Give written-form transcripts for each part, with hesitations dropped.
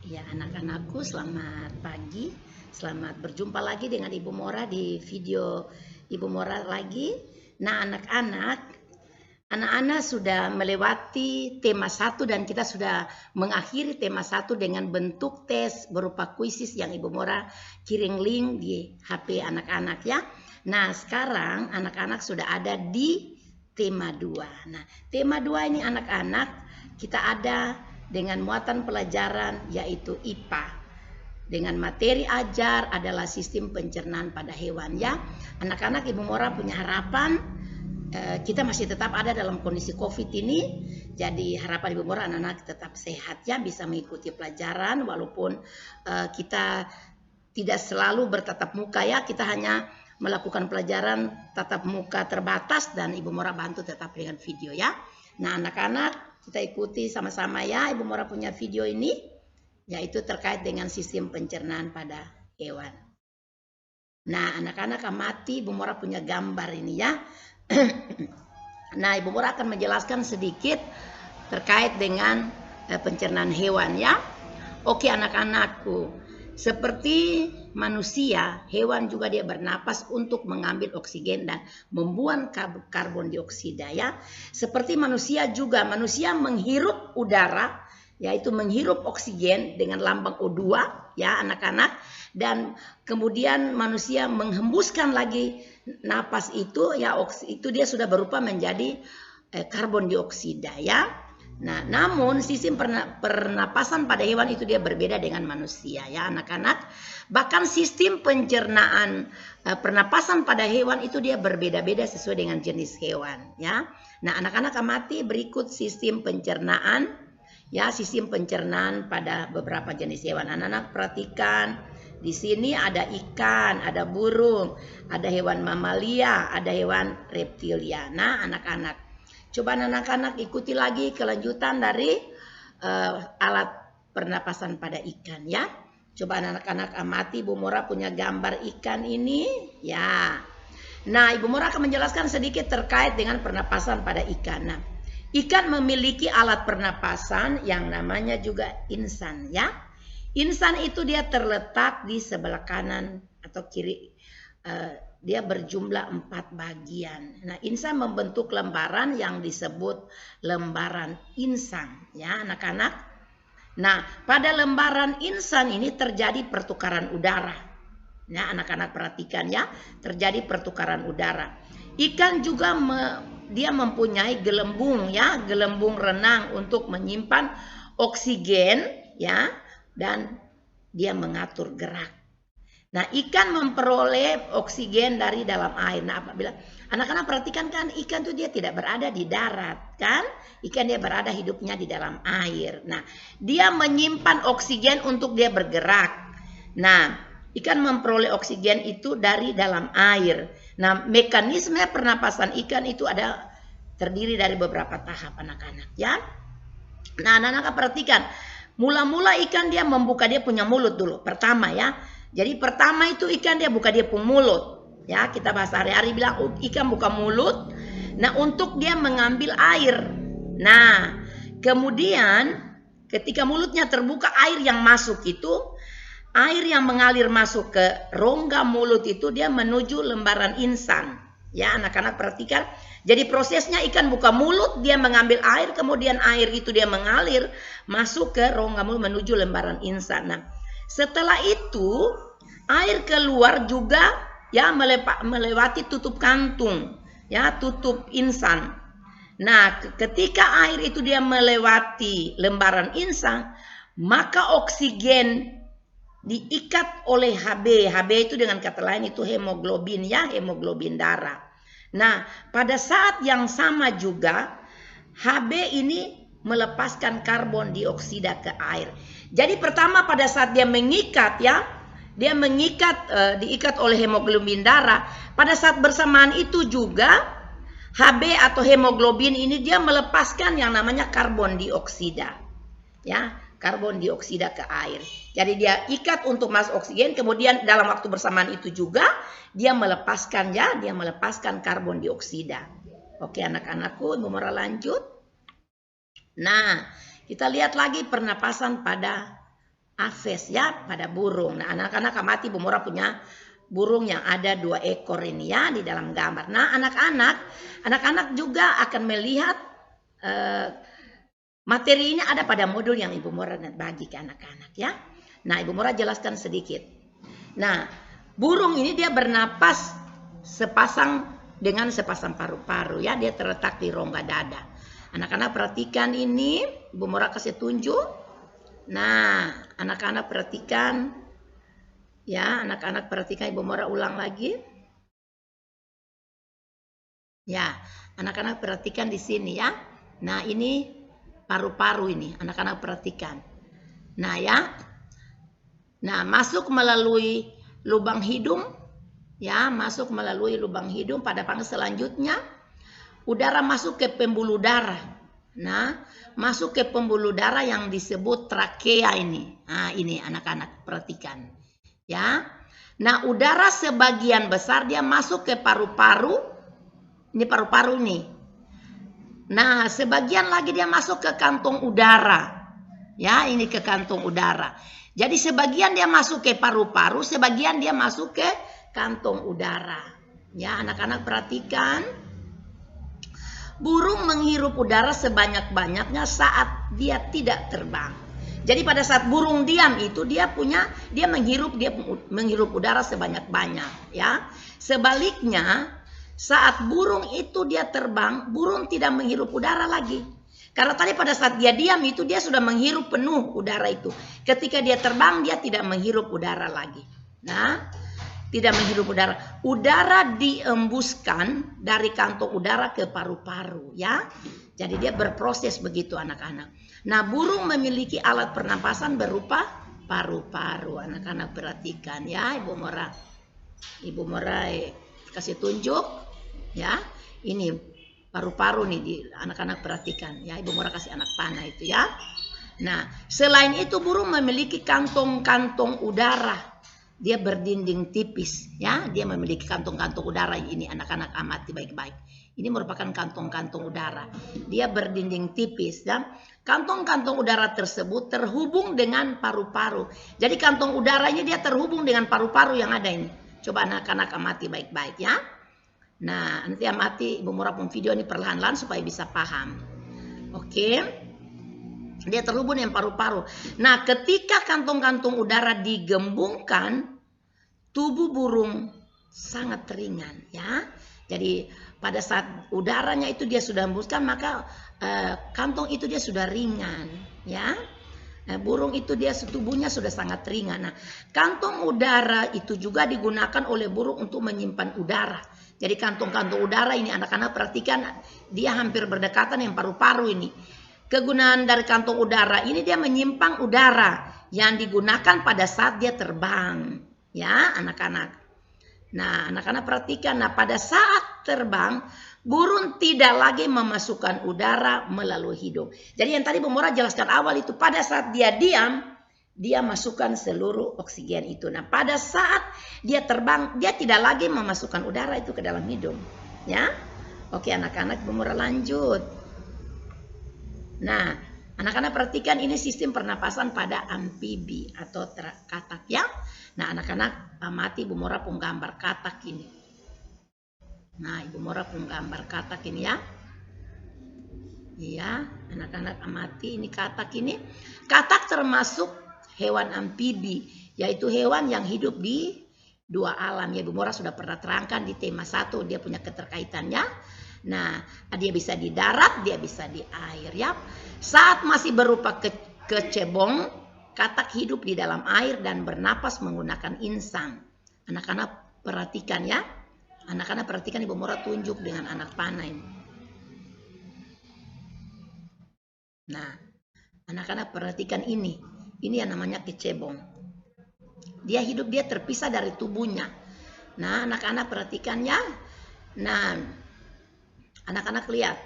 Ya, anak-anakku, selamat pagi. Selamat berjumpa lagi dengan Ibu Mora di video Ibu Mora lagi. Nah, anak-anak sudah melewati tema 1 dan kita sudah mengakhiri tema 1 dengan bentuk tes berupa kuisis yang Ibu Mora kirim link di HP anak-anak ya. Nah, sekarang anak-anak sudah ada di tema 2. Nah, tema 2 ini anak-anak kita ada dengan muatan pelajaran yaitu IPA. Dengan materi ajar adalah sistem pencernaan pada hewan ya. Anak-anak, Ibu Mora punya harapan kita masih tetap ada dalam kondisi COVID ini. Jadi harapan Ibu Mora anak-anak tetap sehat ya, bisa mengikuti pelajaran walaupun kita tidak selalu bertatap muka ya. Kita hanya melakukan pelajaran tatap muka terbatas dan Ibu Mora bantu tetap dengan video ya. Nah, anak-anak kita ikuti sama-sama ya. Ibu Mora punya video ini yaitu terkait dengan sistem pencernaan pada hewan. Nah, anak-anak amati, Ibu Mora punya gambar ini ya. Nah, Ibu Mora akan menjelaskan sedikit terkait dengan pencernaan hewan ya. Oke anak-anakku, seperti manusia, hewan juga dia bernapas untuk mengambil oksigen dan membuang karbon dioksida ya. Seperti manusia juga, manusia menghirup udara, yaitu menghirup oksigen dengan lambang O2 ya anak-anak, dan kemudian manusia menghembuskan lagi napas itu ya, itu dia sudah berubah menjadi karbon dioksida ya. Nah, namun sistem pernapasan pada hewan itu dia berbeda dengan manusia ya anak-anak. Bahkan sistem pencernaan pernapasan pada hewan itu dia berbeda-beda sesuai dengan jenis hewan ya. Nah, anak-anak amati berikut sistem pencernaan ya, sistem pencernaan pada beberapa jenis hewan. Anak-anak perhatikan, di sini ada ikan, ada burung, ada hewan mamalia, ada hewan reptilia. Nah, anak-anak coba anak-anak ikuti lagi kelanjutan dari alat pernapasan pada ikan ya. Coba anak-anak amati, Ibu Mora punya gambar ikan ini ya. Nah, Ibu Mora akan menjelaskan sedikit terkait dengan pernapasan pada ikan. Nah, ikan memiliki alat pernapasan yang namanya juga insan ya. Insan itu dia terletak di sebelah kanan atau kiri. Dia berjumlah 4 bagian. Nah, insan membentuk lembaran yang disebut lembaran insan ya anak-anak. Nah, pada lembaran insan ini terjadi pertukaran udara. Nah, anak-anak perhatikan ya, terjadi pertukaran udara. Ikan juga dia mempunyai gelembung ya, gelembung renang untuk menyimpan oksigen ya, dan dia mengatur gerak. Nah, ikan memperoleh oksigen dari dalam air. Nah, apabila anak-anak perhatikan kan, ikan tuh dia tidak berada di darat kan? Ikan dia berada hidupnya di dalam air. Nah, dia menyimpan oksigen untuk dia bergerak. Nah, ikan memperoleh oksigen itu dari dalam air. Nah, mekanisme pernapasan ikan itu ada terdiri dari beberapa tahap anak-anak ya. Nah, anak-anak perhatikan. Mula-mula ikan dia membuka dia punya mulut dulu. Pertama ya. Jadi pertama itu ikan dia buka dia punya mulut. Ya, kita bahasa hari-hari bilang ikan buka mulut. Nah, untuk dia mengambil air. Nah, kemudian ketika mulutnya terbuka, air yang masuk itu, air yang mengalir masuk ke rongga mulut itu dia menuju lembaran insan. Ya, anak-anak perhatikan. Jadi prosesnya ikan buka mulut, dia mengambil air, kemudian air itu dia mengalir masuk ke rongga mulut menuju lembaran insan. Nah, setelah itu air keluar juga ya melewati tutup kantung ya, tutup insan. Nah, ketika air itu dia melewati lembaran insan, maka oksigen diikat oleh Hb. Hb itu dengan kata lain itu hemoglobin ya, hemoglobin darah. Nah, pada saat yang sama juga Hb ini melepaskan karbon dioksida ke air. Jadi pertama pada saat dia mengikat ya, dia mengikat diikat oleh hemoglobin darah. Pada saat bersamaan itu juga Hb atau hemoglobin ini dia melepaskan yang namanya karbon dioksida. Ya, karbon dioksida ke air. Jadi dia ikat untuk masuk oksigen, kemudian dalam waktu bersamaan itu juga dia melepaskan ya, dia melepaskan karbon dioksida. Oke anak-anakku, Ibu Mora lanjut. Nah, kita lihat lagi pernapasan pada akses ya pada burung. Nah, anak-anak amati Ibu Mora punya burung yang ada 2 ekor ini ya di dalam gambar. Nah, anak-anak juga akan melihat materi ini ada pada modul yang Ibu Mora bagi ke anak-anak ya. Nah, Ibu Mora jelaskan sedikit. Nah, burung ini dia bernapas dengan sepasang paru-paru ya, dia terletak di rongga dada. Anak-anak perhatikan ini, Ibu Mora kasih tunjuk. Nah, anak-anak perhatikan ya, anak-anak perhatikan, Ibu Mora ulang lagi. Ya, anak-anak perhatikan di sini ya. Nah, ini paru-paru ini, anak-anak perhatikan. Nah, ya. Nah, masuk melalui lubang hidung ya, masuk melalui lubang hidung. Pada pangkal selanjutnya udara masuk ke pembuluh darah. Nah, masuk ke pembuluh darah yang disebut trakea ini. Nah, ini anak-anak perhatikan. Ya. Nah, udara sebagian besar dia masuk ke paru-paru. Ini paru-paru nih. Nah, sebagian lagi dia masuk ke kantong udara. Ya, ini ke kantong udara. Jadi sebagian dia masuk ke paru-paru, sebagian dia masuk ke kantong udara. Ya, anak-anak perhatikan. Burung menghirup udara sebanyak-banyaknya saat dia tidak terbang. Jadi pada saat burung diam itu dia menghirup udara sebanyak-banyak ya. Sebaliknya saat burung itu dia terbang, burung tidak menghirup udara lagi. Karena tadi pada saat dia diam itu dia sudah menghirup penuh udara itu. Ketika dia terbang dia tidak menghirup udara lagi. Nah, tidak menghirup udara. Udara diembuskan dari kantong udara ke paru-paru ya. Jadi dia berproses begitu anak-anak. Nah, burung memiliki alat pernapasan berupa paru-paru. Anak-anak perhatikan ya, Ibu Mora. Ibu Mora kasih tunjuk ya. Ini paru-paru nih anak-anak perhatikan ya, Ibu Mora kasih anak panah itu ya. Nah, selain itu burung memiliki kantong-kantong udara. Dia berdinding tipis ya, dia memiliki kantong-kantong udara ini, anak-anak amati baik-baik. Ini merupakan kantong-kantong udara. Dia berdinding tipis dan kantong-kantong udara tersebut terhubung dengan paru-paru. Jadi kantong udara ini dia terhubung dengan paru-paru yang ada ini. Coba anak-anak amati baik-baik ya. Nah, nanti amati Ibu Mora pun video ini perlahan-lahan supaya bisa paham. Oke. Dia terhubung dengan paru-paru. Nah, ketika kantong-kantong udara digembungkan, tubuh burung sangat ringan ya. Jadi pada saat udaranya itu dia sudah hembuskan, maka kantong itu dia sudah ringan ya. Nah, burung itu dia tubuhnya sudah sangat ringan. Nah, kantong udara itu juga digunakan oleh burung untuk menyimpan udara. Jadi kantong-kantong udara ini anak-anak perhatikan, dia hampir berdekatan dengan paru-paru ini. Kegunaan dari kantong udara ini dia menyimpan udara yang digunakan pada saat dia terbang. Ya, anak-anak. Nah, anak-anak perhatikan. Nah, pada saat terbang, burung tidak lagi memasukkan udara melalui hidung. Jadi yang tadi Bu Mora jelaskan awal itu, pada saat dia diam, dia masukkan seluruh oksigen itu. Nah, pada saat dia terbang, dia tidak lagi memasukkan udara itu ke dalam hidung. Ya, oke anak-anak, Bu Mora lanjut. Nah, anak-anak perhatikan ini sistem pernapasan pada amfibi atau katak ya. Nah, anak-anak amati Ibu Mora pun gambar katak ini. Nah, Ibu Mora pun gambar katak ini ya. Iya, anak-anak amati ini katak ini. Katak termasuk hewan amfibi, yaitu hewan yang hidup di 2 alam. Ya, Ibu Mora sudah pernah terangkan di tema 1, dia punya keterkaitannya. Nah, dia bisa di darat, dia bisa di air ya. Saat masih berupa kecebong, katak hidup di dalam air dan bernapas menggunakan insang. Anak-anak perhatikan ya. Anak-anak perhatikan, Ibu Mora tunjuk dengan anak panah ini. Nah, anak-anak perhatikan ini. Ini yang namanya kecebong. Dia hidup, dia terpisah dari tubuhnya. Nah, anak-anak perhatikan ya. Nah, anak-anak lihat.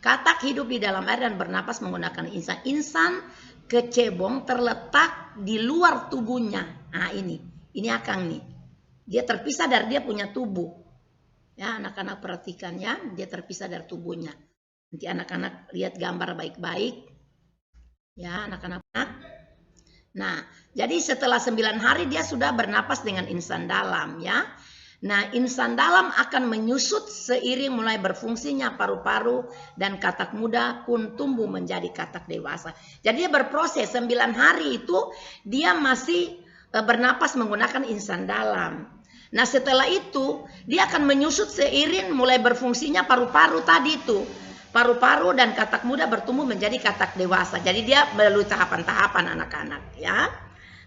Katak hidup di dalam air dan bernapas menggunakan insang. Insang kecebong terletak di luar tubuhnya. Nah, ini akang nih. Dia terpisah dari dia punya tubuh. Ya, anak-anak perhatikan ya. Dia terpisah dari tubuhnya. Nanti anak-anak lihat gambar baik-baik. Ya, anak-anak. Nah, jadi setelah 9 hari dia sudah bernapas dengan insan dalam ya. Nah, insan dalam akan menyusut seiring mulai berfungsinya paru-paru dan katak muda pun tumbuh menjadi katak dewasa. Jadi dia berproses 9 hari itu dia masih bernapas menggunakan insan dalam. Nah, setelah itu dia akan menyusut seiring mulai berfungsinya paru-paru tadi itu. Paru-paru dan katak muda bertumbuh menjadi katak dewasa. Jadi dia melalui tahapan-tahapan anak-anak ya.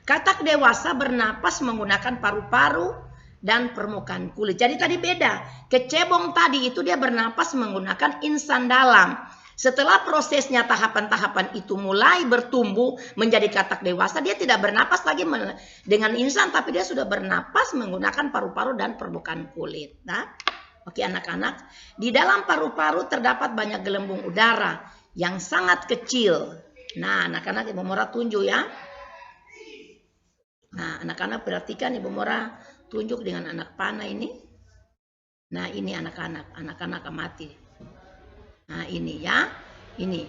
Katak dewasa bernapas menggunakan paru-paru dan permukaan kulit. Jadi tadi beda. Kecebong tadi itu dia bernapas menggunakan insan dalam. Setelah prosesnya tahapan-tahapan itu mulai bertumbuh menjadi katak dewasa, dia tidak bernapas lagi dengan insan, tapi dia sudah bernapas menggunakan paru-paru dan permukaan kulit. Nah, oke anak-anak, di dalam paru-paru terdapat banyak gelembung udara yang sangat kecil. Nah, anak-anak Ibu Mora tunjuk ya. Nah, anak-anak perhatikan Ibu Mora tunjuk dengan anak panah ini. Nah, ini anak-anak amati. Nah, ini ya. Ini.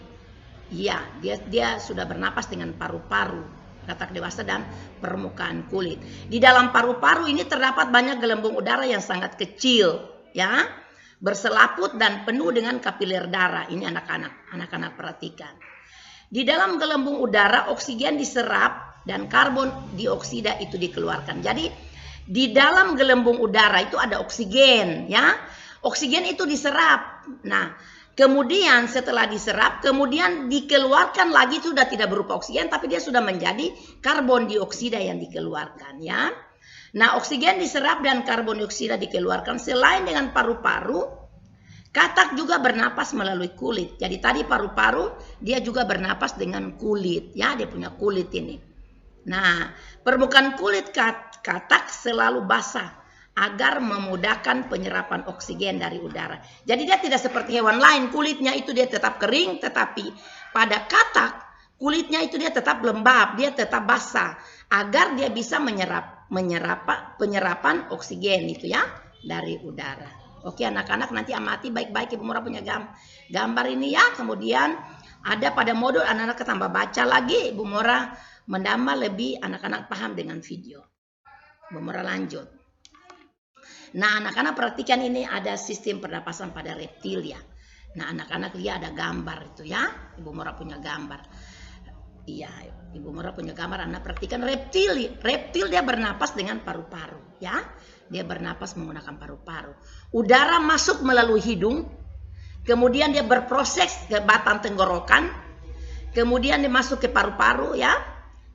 Iya, dia sudah bernapas dengan paru-paru, katak dewasa dan permukaan kulit. Di dalam paru-paru ini terdapat banyak gelembung udara yang sangat kecil, ya. Berselaput dan penuh dengan kapiler darah. Ini anak-anak perhatikan. Di dalam gelembung udara oksigen diserap dan karbon dioksida itu dikeluarkan. Jadi di dalam gelembung udara itu ada oksigen ya. Oksigen itu diserap. Nah, kemudian setelah diserap kemudian dikeluarkan lagi sudah tidak berupa oksigen tapi dia sudah menjadi karbon dioksida yang dikeluarkan ya. Nah, oksigen diserap dan karbon dioksida dikeluarkan. Selain dengan paru-paru, katak juga bernapas melalui kulit. Jadi tadi paru-paru dia juga bernapas dengan kulit ya, dia punya kulit ini. Nah, permukaan kulit katak selalu basah agar memudahkan penyerapan oksigen dari udara. Jadi dia tidak seperti hewan lain, kulitnya itu dia tetap kering, tetapi pada katak kulitnya itu dia tetap lembab, dia tetap basah agar dia bisa penyerapan oksigen itu ya dari udara. Oke anak-anak, nanti amati baik-baik, Ibu Mora punya gambar ini ya. Kemudian ada pada modul anak-anak ketambah baca lagi, Ibu Mora mendambah lebih anak-anak paham dengan video. Ibu Mora lanjut. Nah, anak-anak perhatikan ini ada sistem pernapasan pada reptil ya. Nah, anak-anak lihat ada gambar itu ya. Ibu Mora punya gambar. Iya, Ibu Mora punya gambar. Anak perhatikan reptil. Reptil dia bernapas dengan paru-paru ya. Dia bernapas menggunakan paru-paru. Udara masuk melalui hidung. Kemudian dia berproses ke batang tenggorokan. Kemudian dia masuk ke paru-paru ya.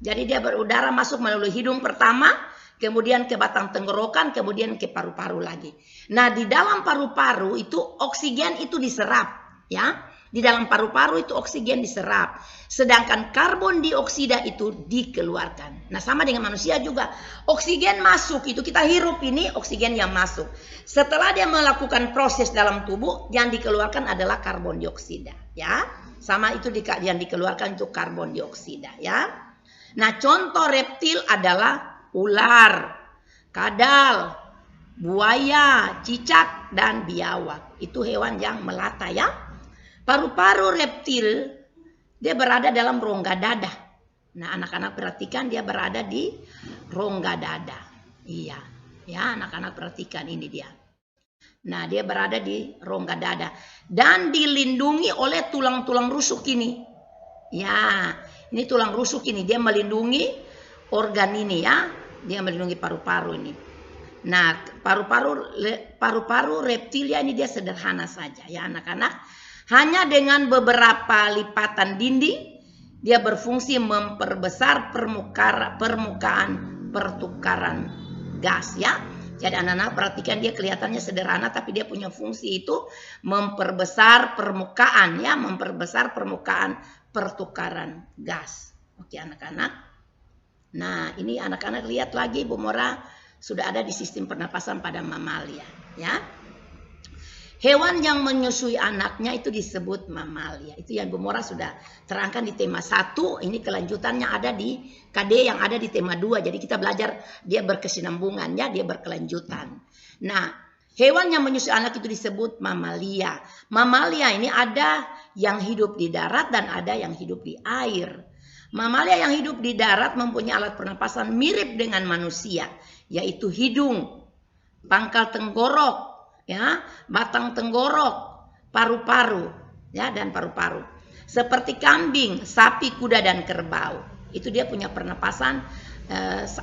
Jadi dia berudara masuk melalui hidung pertama, kemudian ke batang tenggorokan, kemudian ke paru-paru lagi. Nah, di dalam paru-paru itu oksigen itu diserap, ya. Di dalam paru-paru itu oksigen diserap, sedangkan karbon dioksida itu dikeluarkan. Nah, sama dengan manusia juga. Oksigen masuk, itu kita hirup ini oksigen yang masuk. Setelah dia melakukan proses dalam tubuh, yang dikeluarkan adalah karbon dioksida, ya. Sama itu yang dikeluarkan itu karbon dioksida, ya. Nah, contoh reptil adalah ular, kadal, buaya, cicak, dan biawak. Itu hewan yang melata ya. Paru-paru reptil dia berada dalam rongga dada. Nah, anak-anak perhatikan dia berada di rongga dada. Iya, ya anak-anak perhatikan ini dia. Nah, dia berada di rongga dada dan dilindungi oleh tulang-tulang rusuk ini. Ya, ini tulang rusuk ini dia melindungi organ ini ya. Dia melindungi paru-paru ini. Nah, paru-paru reptilia ini dia sederhana saja ya anak-anak. Hanya dengan beberapa lipatan dinding dia berfungsi memperbesar permukaan pertukaran gas ya. Jadi anak-anak perhatikan dia kelihatannya sederhana tapi dia punya fungsi itu memperbesar permukaan ya, memperbesar permukaan pertukaran gas. Oke anak-anak. Nah, ini anak-anak lihat lagi Bu Mora sudah ada di sistem pernapasan pada mamalia ya. Hewan yang menyusui anaknya itu disebut mamalia. Itu yang Bu Mora sudah terangkan di tema 1. Ini kelanjutannya ada di KD yang ada di tema 2. Jadi kita belajar dia berkesinambungan ya, dia berkelanjutan. Nah, hewan yang menyusui anak itu disebut mamalia. Mamalia ini ada yang hidup di darat dan ada yang hidup di air. Mamalia yang hidup di darat mempunyai alat pernapasan mirip dengan manusia, yaitu hidung, pangkal tenggorok, ya, batang tenggorok, paru-paru, ya, dan paru-paru. Seperti kambing, sapi, kuda, dan kerbau. Itu dia punya pernapasan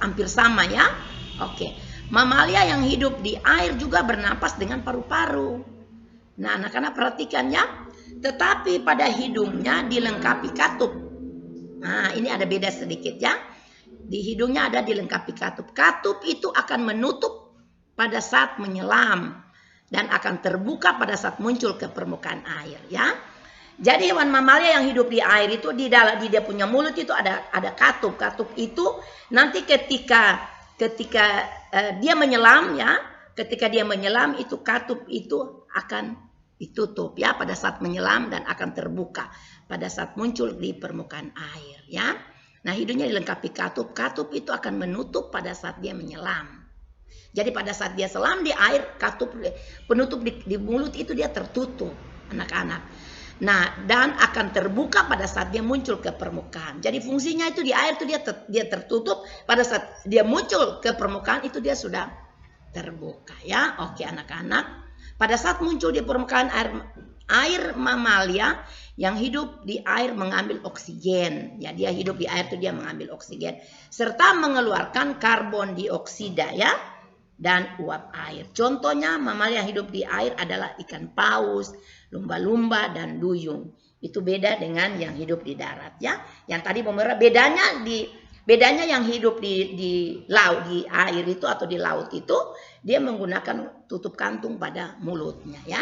hampir sama, ya. Oke. Mamalia yang hidup di air juga bernapas dengan paru-paru. Nah, anak-anak perhatikan ya. Tetapi pada hidungnya dilengkapi katup. Nah, ini ada beda sedikit ya. Di hidungnya ada dilengkapi katup. Katup itu akan menutup pada saat menyelam dan akan terbuka pada saat muncul ke permukaan air ya. Jadi hewan mamalia yang hidup di air itu di dia punya mulut itu ada katup. Katup itu nanti ketika dia menyelam ya, ketika dia menyelam itu katup itu akan ditutup ya pada saat menyelam dan akan terbuka pada saat muncul di permukaan air ya. Nah, hidungnya dilengkapi katup. Katup itu akan menutup pada saat dia menyelam. Jadi pada saat dia selam di air, katup penutup di mulut itu dia tertutup, anak-anak. Nah, dan akan terbuka pada saat dia muncul ke permukaan. Jadi fungsinya itu di air itu dia tertutup, pada saat dia muncul ke permukaan itu dia sudah terbuka ya. Oke anak-anak. Pada saat muncul di permukaan air mamalia yang hidup di air mengambil oksigen. Ya, dia hidup di air itu dia mengambil oksigen serta mengeluarkan karbon dioksida ya dan uap air. Contohnya mamalia yang hidup di air adalah ikan paus, lumba-lumba, dan duyung. Itu beda dengan yang hidup di darat ya. Yang tadi bedanya yang hidup di laut, di air itu atau di laut itu dia menggunakan tutup kantung pada mulutnya ya.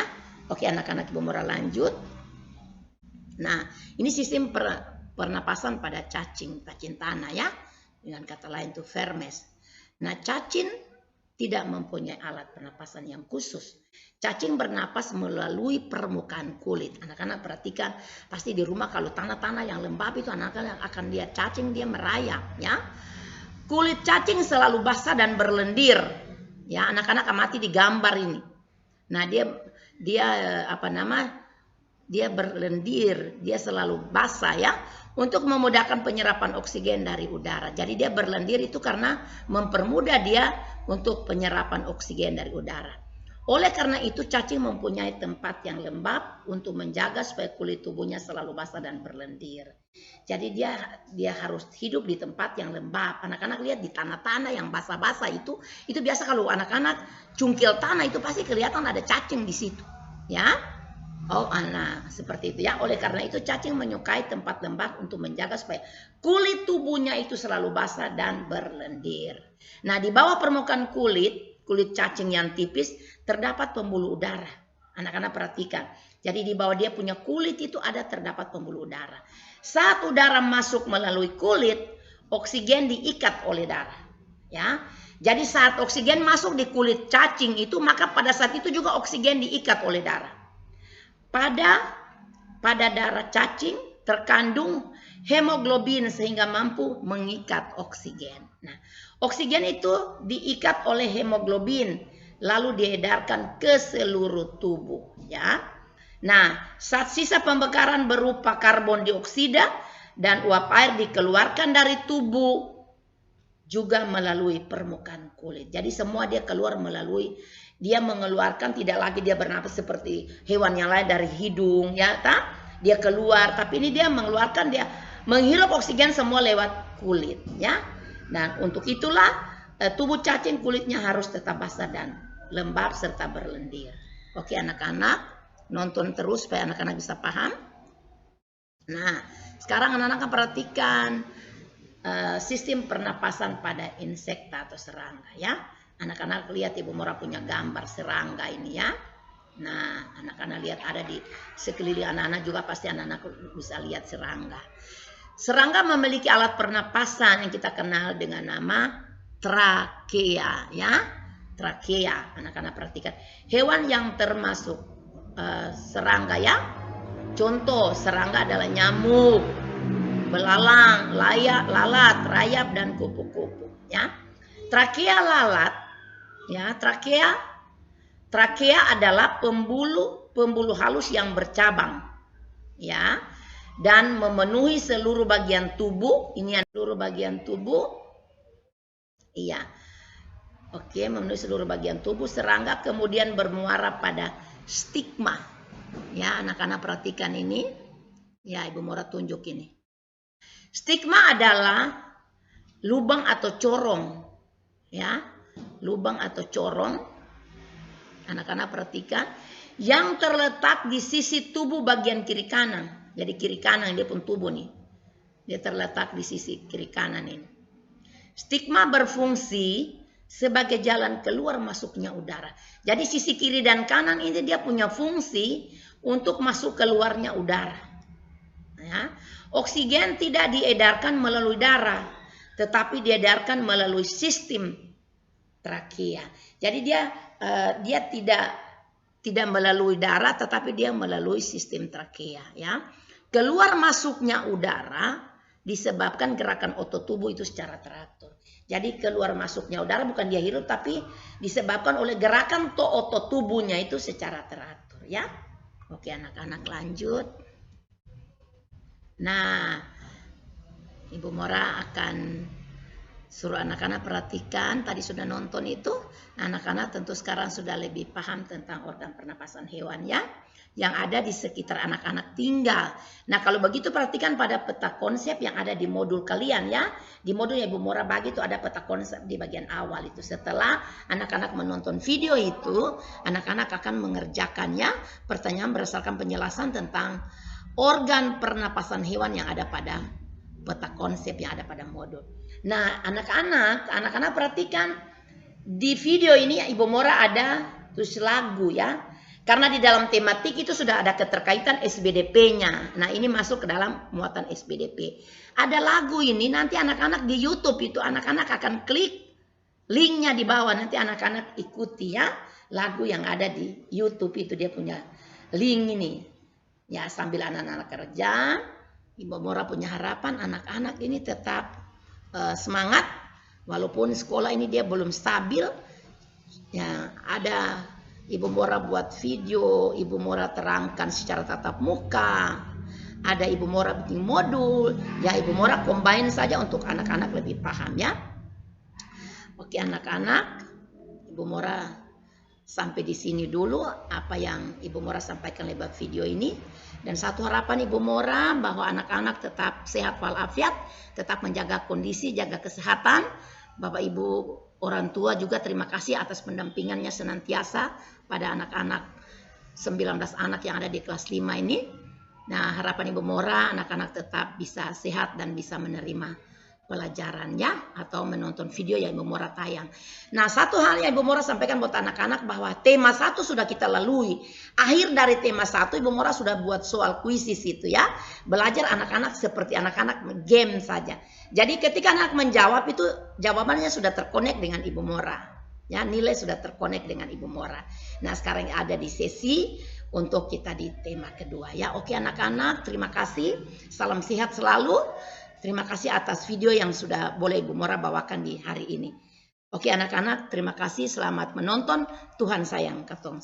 Oke anak-anak, Ibu Mora lanjut. Nah, ini sistem pernapasan pada cacing tanah ya. Dengan kata lain itu vermes. Nah, cacing tidak mempunyai alat pernapasan yang khusus. Cacing bernapas melalui permukaan kulit. Anak-anak perhatikan, pasti di rumah kalau tanah-tanah yang lembab itu anak-anak akan lihat cacing dia merayap ya. Kulit cacing selalu basah dan berlendir. Ya, anak-anak amati di gambar ini. Nah, dia berlendir, dia selalu basah ya. Untuk memudahkan penyerapan oksigen dari udara. Jadi dia berlendir itu karena mempermudah dia untuk penyerapan oksigen dari udara. Oleh karena itu cacing mempunyai tempat yang lembab untuk menjaga supaya kulit tubuhnya selalu basah dan berlendir. Jadi dia harus hidup di tempat yang lembab. Anak-anak lihat di tanah-tanah yang basah-basah itu biasa kalau anak-anak cungkil tanah itu pasti kelihatan ada cacing di situ, ya. Oh, nah seperti itu ya. Oleh karena itu cacing menyukai tempat lembab untuk menjaga supaya kulit tubuhnya itu selalu basah dan berlendir. Nah, di bawah permukaan kulit cacing yang tipis terdapat pembuluh udara. Anak-anak perhatikan. Jadi di bawah dia punya kulit itu terdapat pembuluh udara. Saat udara masuk melalui kulit, oksigen diikat oleh darah. Ya. Jadi saat oksigen masuk di kulit cacing itu, maka pada saat itu juga oksigen diikat oleh darah. Pada darah cacing terkandung hemoglobin sehingga mampu mengikat oksigen. Nah, oksigen itu diikat oleh hemoglobin lalu diedarkan ke seluruh tubuh, ya. Nah, saat sisa pembakaran berupa karbon dioksida dan uap air dikeluarkan dari tubuh juga melalui permukaan kulit. Jadi semua dia keluar melalui, dia mengeluarkan, tidak lagi dia bernapas seperti hewan yang lain dari hidung ya, dia keluar, tapi ini dia mengeluarkan, dia menghirup oksigen semua lewat kulit ya. Dan untuk itulah tubuh cacing kulitnya harus tetap basah dan lembab serta berlendir. Oke anak-anak, nonton terus supaya anak-anak bisa paham. Nah, sekarang anak-anak perhatikan sistem pernapasan pada insekta atau serangga ya. Anak-anak lihat Ibu Mora punya gambar serangga ini ya. Nah, anak-anak lihat ada di sekeliling anak-anak juga pasti anak-anak bisa lihat serangga. Serangga memiliki alat pernapasan yang kita kenal dengan nama trakea ya. Trakea, anak-anak perhatikan. Hewan yang termasuk serangga ya. Contoh serangga adalah nyamuk, belalang, lalat, rayap, dan kupu-kupu ya. Trakea lalat ya, trakea adalah pembuluh halus yang bercabang ya. dan memenuhi seluruh bagian tubuh. Ini seluruh bagian tubuh. Iya. Oke, memenuhi seluruh bagian tubuh. Serangga kemudian bermuara pada stigma. Ya, anak-anak perhatikan ini. Ya, Ibu Mora tunjuk ini. Stigma adalah lubang atau corong. Ya, lubang atau corong. Anak-anak perhatikan. Yang terletak di sisi tubuh bagian kiri kanan. Jadi kiri kanan dia pun tubuh nih. Dia terletak di sisi kiri kanan ini. Stigma berfungsi sebagai jalan keluar masuknya udara. Jadi sisi kiri dan kanan ini dia punya fungsi untuk masuk keluarnya udara. Ya. Oksigen tidak diedarkan melalui darah, tetapi diedarkan melalui sistem trakea. Jadi dia tidak melalui darah, tetapi dia melalui sistem trakea. Ya. Keluar masuknya udara disebabkan gerakan otot tubuh itu secara teratur. Jadi keluar masuknya udara bukan dia hirup, tapi disebabkan oleh gerakan otot tubuhnya itu secara teratur. Ya, oke anak-anak lanjut. Nah, Ibu Mora akan suruh anak-anak perhatikan, tadi sudah nonton itu, anak-anak tentu sekarang sudah lebih paham tentang organ pernapasan hewan ya, yang ada di sekitar anak-anak tinggal. Nah kalau begitu perhatikan pada peta konsep yang ada di modul kalian ya. Di modul yang Ibu Mora bagi itu ada peta konsep di bagian awal itu. Setelah anak-anak menonton video itu, anak-anak akan mengerjakannya pertanyaan berdasarkan penjelasan tentang organ pernapasan hewan yang ada pada peta konsep yang ada pada modul. Nah, anak-anak perhatikan di video ini Ibu Mora ada terus lagu ya. Karena di dalam tematik itu sudah ada keterkaitan SBDP-nya. Nah, ini masuk ke dalam muatan SBDP. Ada lagu ini nanti anak-anak di YouTube itu anak-anak akan klik linknya di bawah. Nanti anak-anak ikuti ya. Lagu yang ada di YouTube itu dia punya link ini. Ya, sambil anak-anak kerja, Ibu Mora punya harapan anak-anak ini tetap semangat walaupun sekolah ini dia belum stabil. Ya, ada Ibu Mora buat video, Ibu Mora terangkan secara tatap muka. Ada Ibu Mora bikin modul, ya Ibu Mora combine saja untuk anak-anak lebih paham ya. Oke anak-anak, Ibu Mora sampai di sini dulu apa yang Ibu Mora sampaikan lewat video ini. Dan satu harapan Ibu Mora bahwa anak-anak tetap sehat walafiat, tetap menjaga kondisi, jaga kesehatan. Bapak Ibu orang tua juga terima kasih atas pendampingannya senantiasa pada anak-anak 19 anak yang ada di kelas 5 ini. Nah, harapan Ibu Mora anak-anak tetap bisa sehat dan bisa menerima pelajarannya atau menonton video yang Ibu Mora tayang. Nah, satu hal yang Ibu Mora sampaikan buat anak-anak bahwa tema 1 sudah kita lalui. Akhir dari tema 1 Ibu Mora sudah buat soal kuisis itu ya. Belajar anak-anak seperti anak-anak game saja. Jadi ketika anak menjawab itu jawabannya sudah terkonek dengan Ibu Mora. Ya, nilai sudah terkonek dengan Ibu Mora. Nah, sekarang ada di sesi untuk kita di tema kedua ya. Oke anak-anak, terima kasih. Salam sehat selalu. Terima kasih atas video yang sudah boleh Ibu Mora bawakan di hari ini. Oke anak-anak, terima kasih. Selamat menonton. Tuhan sayang katong.